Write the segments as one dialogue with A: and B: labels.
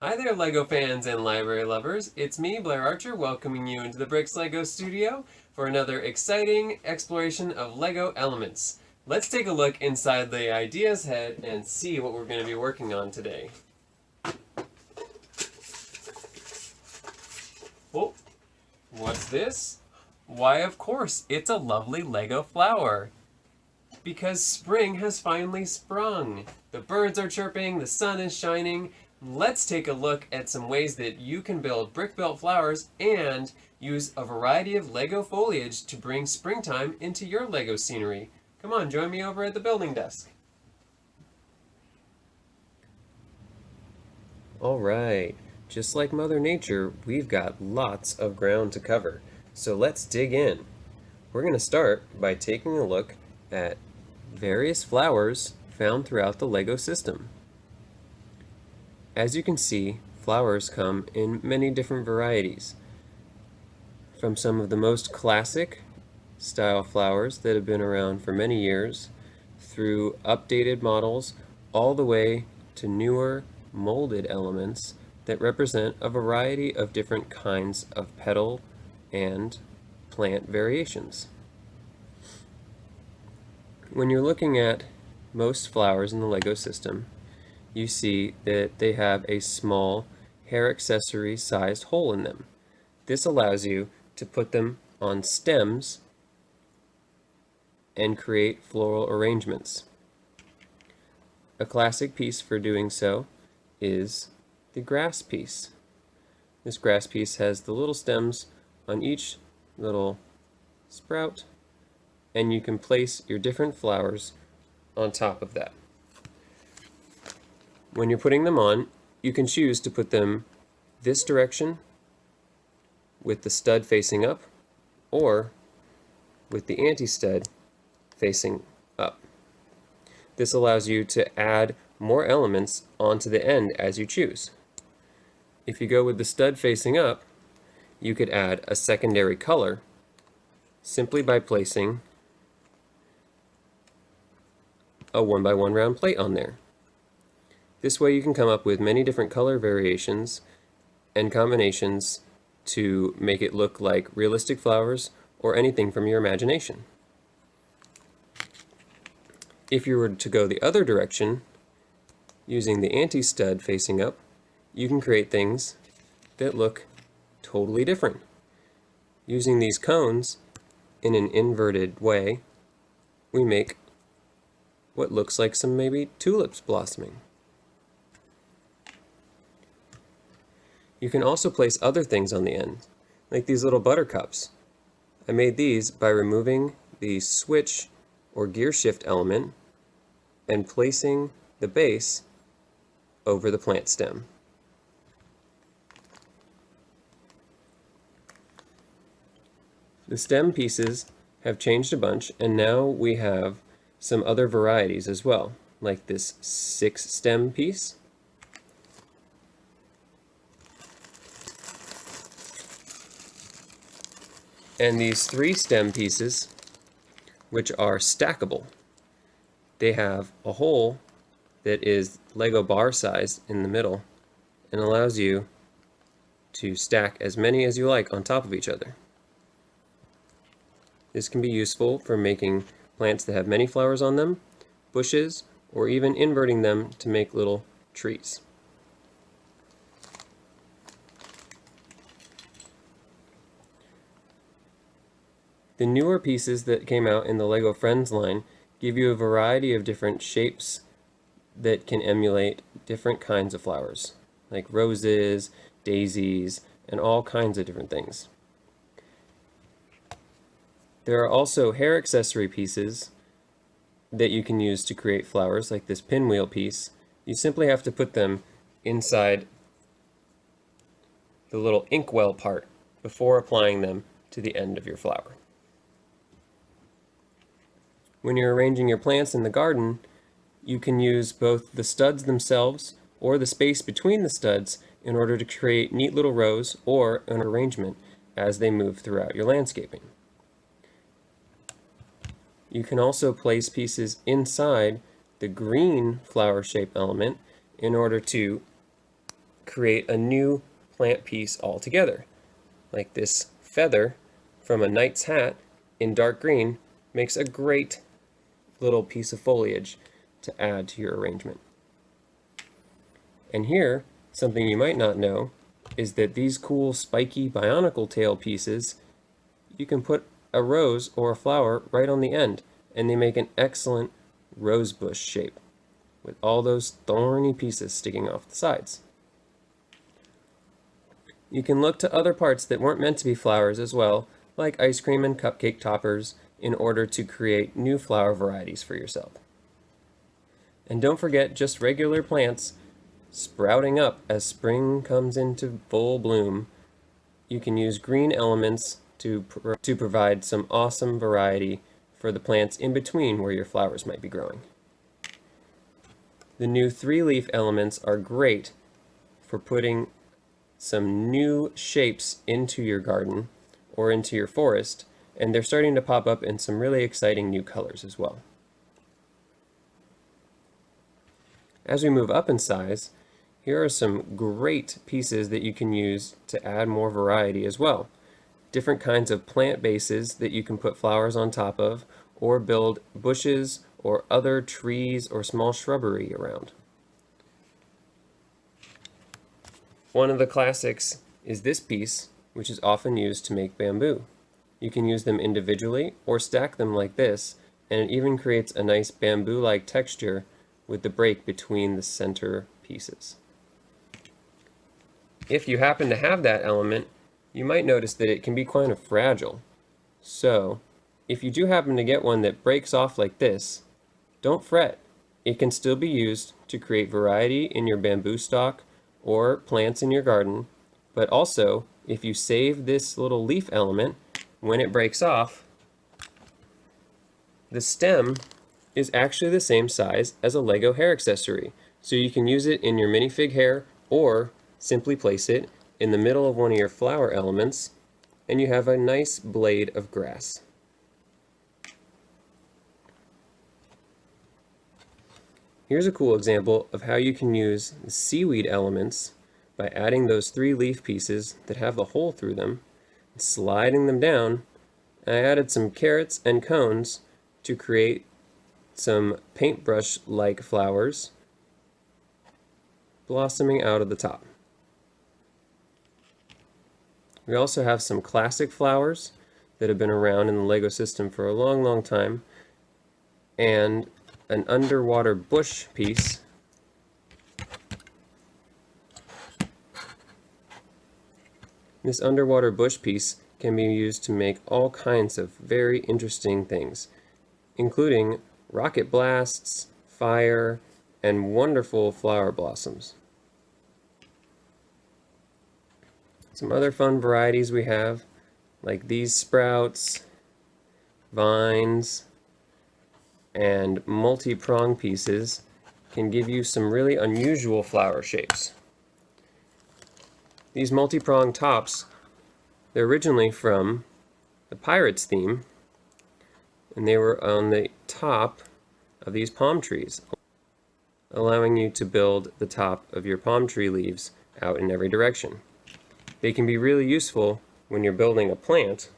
A: Hi there, LEGO fans and library lovers. It's me, Blair Archer, welcoming you into the Brix LEGO studio for another exciting exploration of LEGO elements. Let's take a look inside the ideas head and see what we're going to be working on today. Oh, what's this? Why, of course, it's a lovely LEGO flower. Because spring has finally sprung. The birds are chirping, the sun is shining. Let's take a look at some ways that you can build brick-built flowers and use a variety of LEGO foliage to bring springtime into your LEGO scenery. Come on, join me over at the building desk. Alright, just like Mother Nature, we've got lots of ground to cover. So let's dig in. We're going to start by taking a look at various flowers found throughout the LEGO system. As you can see, flowers come in many different varieties. From some of the most classic style flowers that have been around for many years, through updated models, all the way to newer molded elements that represent a variety of different kinds of petal and plant variations. When you're looking at most flowers in the LEGO system, you see that they have a small hair accessory sized hole in them. This allows you to put them on stems and create floral arrangements. A classic piece for doing so is the grass piece. This grass piece has the little stems on each little sprout, and you can place your different flowers on top of that. When you're putting them on, you can choose to put them this direction with the stud facing up, or with the anti-stud facing up. This allows you to add more elements onto the end as you choose. If you go with the stud facing up, you could add a secondary color simply by placing a 1x1 round plate on there. This way you can come up with many different color variations and combinations to make it look like realistic flowers or anything from your imagination. If you were to go the other direction, using the anti-stud facing up, you can create things that look totally different. Using these cones in an inverted way, we make what looks like some maybe tulips blossoming. You can also place other things on the end, like these little buttercups. I made these by removing the switch or gear shift element and placing the base over the plant stem. The stem pieces have changed a bunch, and now we have some other varieties as well, like this 6-stem piece. And these 3-stem pieces, which are stackable. They have a hole that is LEGO bar size in the middle and allows you to stack as many as you like on top of each other. This can be useful for making plants that have many flowers on them, bushes, or even inverting them to make little trees. The newer pieces that came out in the LEGO Friends line give you a variety of different shapes that can emulate different kinds of flowers, like roses, daisies, and all kinds of different things. There are also hair accessory pieces that you can use to create flowers, like this pinwheel piece. You simply have to put them inside the little inkwell part before applying them to the end of your flower. When you're arranging your plants in the garden, you can use both the studs themselves or the space between the studs in order to create neat little rows or an arrangement as they move throughout your landscaping. You can also place pieces inside the green flower shape element in order to create a new plant piece altogether. Like this feather from a knight's hat in dark green makes a great little piece of foliage to add to your arrangement. And here, something you might not know is that these cool spiky bionicle tail pieces, you can put a rose or a flower right on the end, and they make an excellent rose bush shape with all those thorny pieces sticking off the sides. You can look to other parts that weren't meant to be flowers as well, like ice cream and cupcake toppers, in order to create new flower varieties for yourself. And don't forget just regular plants sprouting up as spring comes into full bloom. You can use green elements to provide some awesome variety for the plants in between where your flowers might be growing. The new 3-leaf elements are great for putting some new shapes into your garden or into your forest, and they're starting to pop up in some really exciting new colors as well. As we move up in size, here are some great pieces that you can use to add more variety as well. Different kinds of plant bases that you can put flowers on top of, or build bushes or other trees or small shrubbery around. One of the classics is this piece, which is often used to make bamboo. You can use them individually or stack them like this, and it even creates a nice bamboo-like texture with the break between the center pieces. If you happen to have that element, you might notice that it can be kind of fragile. So, if you do happen to get one that breaks off like this, don't fret. It can still be used to create variety in your bamboo stock or plants in your garden, but also, if you save this little leaf element, when it breaks off, the stem is actually the same size as a Lego hair accessory, so you can use it in your minifig hair or simply place it in the middle of one of your flower elements, and you have a nice blade of grass. Here's a cool example of how you can use the seaweed elements by adding those 3-leaf pieces that have the hole through them, and sliding them down. I added some carrots and cones to create some paintbrush-like flowers blossoming out of the top. We also have some classic flowers that have been around in the Lego system for a long, long time, and an underwater bush piece This underwater bush piece can be used to make all kinds of very interesting things, including rocket blasts, fire, and wonderful flower blossoms. Some other fun varieties we have, like these sprouts, vines, and multi-prong pieces, can give you some really unusual flower shapes. These multi-prong tops, they're originally from the Pirates theme, and they were on the top of these palm trees, allowing you to build the top of your palm tree leaves out in every direction. They can be really useful when you're building a plant,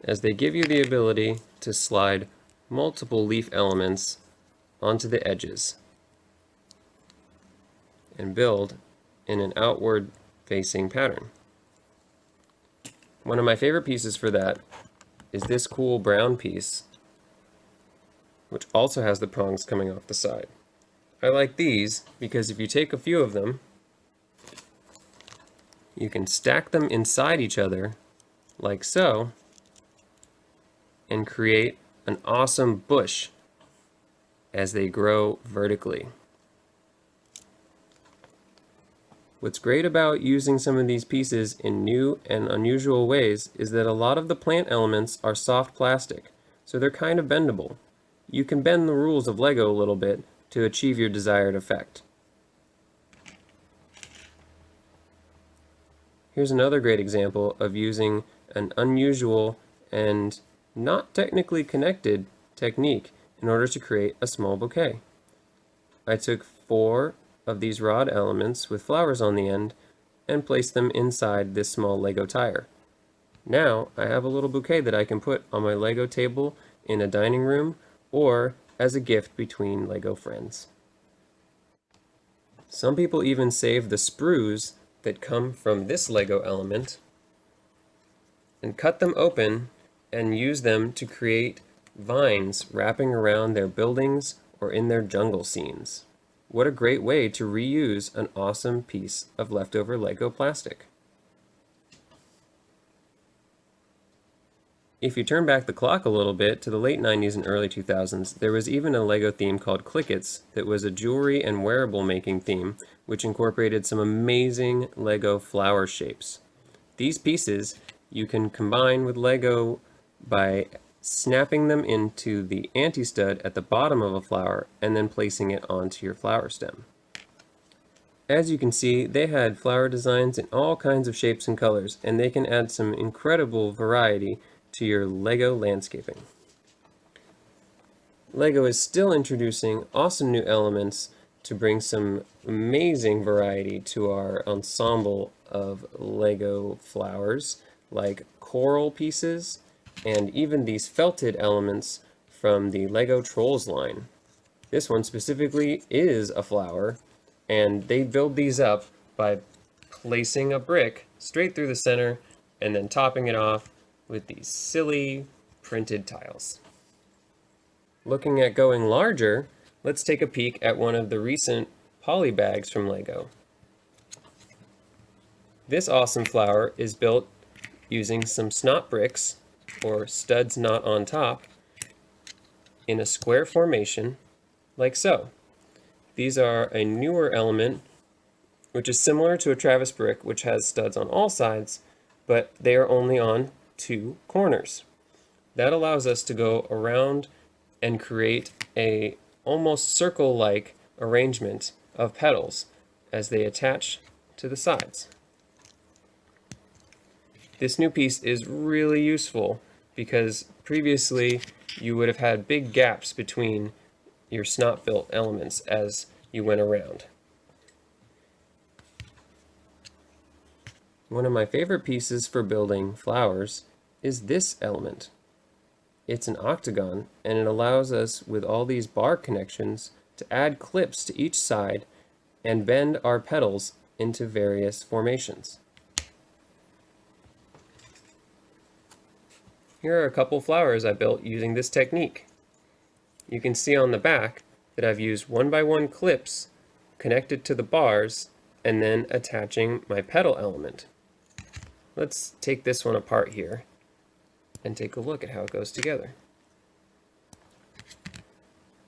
A: as they give you the ability to slide multiple leaf elements onto the edges and build in an outward facing pattern. One of my favorite pieces for that is this cool brown piece, which also has the prongs coming off the side. I like these because if you take a few of them, you can stack them inside each other like so and create an awesome bush as they grow vertically. What's great about using some of these pieces in new and unusual ways is that a lot of the plant elements are soft plastic, so they're kind of bendable. You can bend the rules of Lego a little bit to achieve your desired effect. Here's another great example of using an unusual and not technically connected technique in order to create a small bouquet. I took 4 of these rod elements with flowers on the end and place them inside this small Lego tire. Now I have a little bouquet that I can put on my Lego table in a dining room or as a gift between Lego friends. Some people even save the sprues that come from this Lego element and cut them open and use them to create vines wrapping around their buildings or in their jungle scenes. What a great way to reuse an awesome piece of leftover Lego plastic. If you turn back the clock a little bit to the late 90s and early 2000s, there was even a Lego theme called Clickets that was a jewelry and wearable making theme which incorporated some amazing Lego flower shapes. These pieces you can combine with Lego by snapping them into the anti-stud at the bottom of a flower and then placing it onto your flower stem. As you can see, they had flower designs in all kinds of shapes and colors, and they can add some incredible variety to your Lego landscaping. Lego is still introducing awesome new elements to bring some amazing variety to our ensemble of Lego flowers, like coral pieces, and even these felted elements from the Lego Trolls line. This one specifically is a flower, and they build these up by placing a brick straight through the center and then topping it off with these silly printed tiles. Looking at going larger, let's take a peek at one of the recent poly bags from Lego. This awesome flower is built using some snot bricks, or studs not on top, in a square formation like so. These are a newer element which is similar to a Travis brick, which has studs on all sides, but they are only on 2 corners. That allows us to go around and create a almost circle-like arrangement of petals as they attach to the sides. This new piece is really useful because previously you would have had big gaps between your snot-built elements as you went around. One of my favorite pieces for building flowers is this element. It's an octagon, and it allows us, with all these bar connections, to add clips to each side and bend our petals into various formations. Here are a couple flowers I built using this technique. You can see on the back that I've used 1x1 clips connected to the bars and then attaching my petal element. Let's take this one apart here and take a look at how it goes together.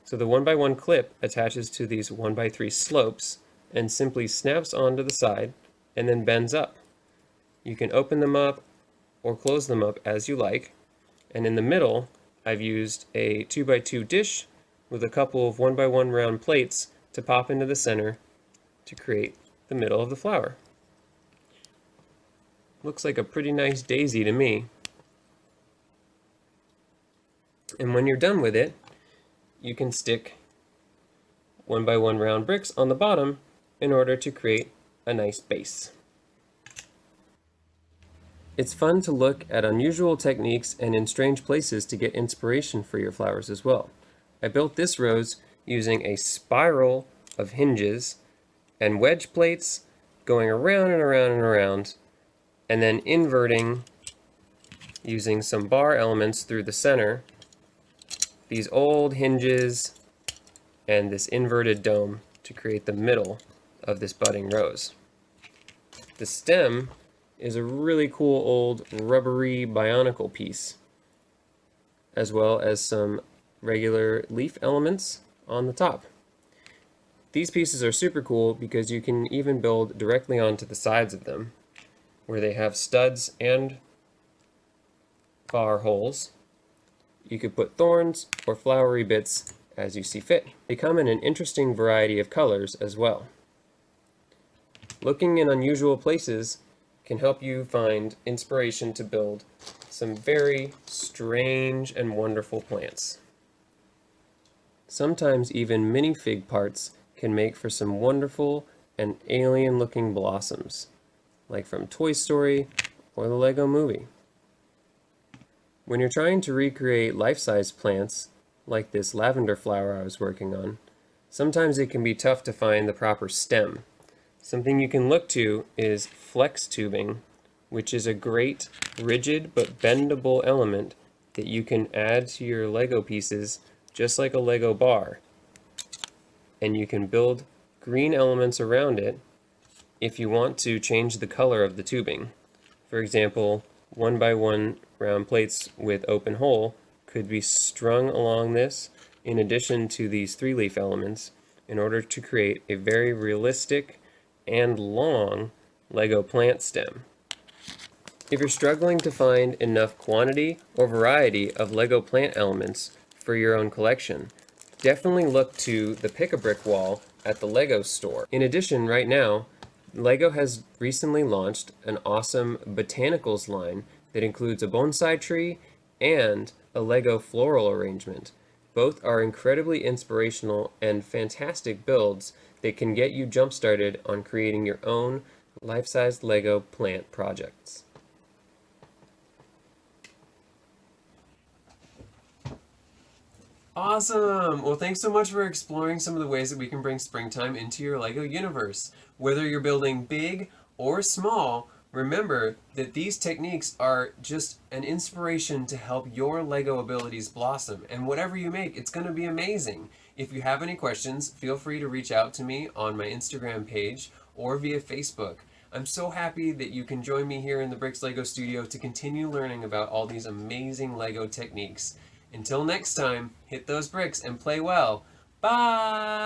A: So the 1x1 clip attaches to these 1x3 slopes and simply snaps onto the side and then bends up. You can open them up or close them up as you like. And in the middle, I've used a 2x2 dish with a couple of 1x1 round plates to pop into the center to create the middle of the flower. Looks like a pretty nice daisy to me. And when you're done with it, you can stick 1x1 round bricks on the bottom in order to create a nice base. It's fun to look at unusual techniques and in strange places to get inspiration for your flowers as well. I built this rose using a spiral of hinges and wedge plates going around and around and around, and then inverting using some bar elements through the center, these old hinges, and this inverted dome to create the middle of this budding rose. The stem is a really cool old rubbery bionicle piece, as well as some regular leaf elements on the top. These pieces are super cool because you can even build directly onto the sides of them, where they have studs and bar holes. You could put thorns or flowery bits as you see fit. They come in an interesting variety of colors as well. Looking in unusual places can help you find inspiration to build some very strange and wonderful plants. Sometimes even minifig parts can make for some wonderful and alien-looking blossoms, like from Toy Story or the Lego Movie. When you're trying to recreate life-size plants, like this lavender flower I was working on, sometimes it can be tough to find the proper stem. Something you can look to is flex tubing, which is a great rigid but bendable element that you can add to your Lego pieces just like a Lego bar. And you can build green elements around it if you want to change the color of the tubing. For example, 1x1 round plates with open hole could be strung along this in addition to these 3-leaf elements in order to create a very realistic and long Lego plant stem. If you're struggling to find enough quantity or variety of Lego plant elements for your own collection, definitely look to the Pick-a-Brick wall at the Lego store. In addition, right now, Lego has recently launched an awesome botanicals line that includes a bonsai tree and a Lego floral arrangement. Both are incredibly inspirational and fantastic builds that can get you jump-started on creating your own life-sized Lego plant projects. Awesome! Well, thanks so much for exploring some of the ways that we can bring springtime into your Lego universe. Whether you're building big or small, remember that these techniques are just an inspiration to help your Lego abilities blossom. And whatever you make, it's going to be amazing. If you have any questions, feel free to reach out to me on my Instagram page or via Facebook. I'm so happy that you can join me here in the Brix Lego Studio to continue learning about all these amazing Lego techniques. Until next time, hit those bricks and play well. Bye!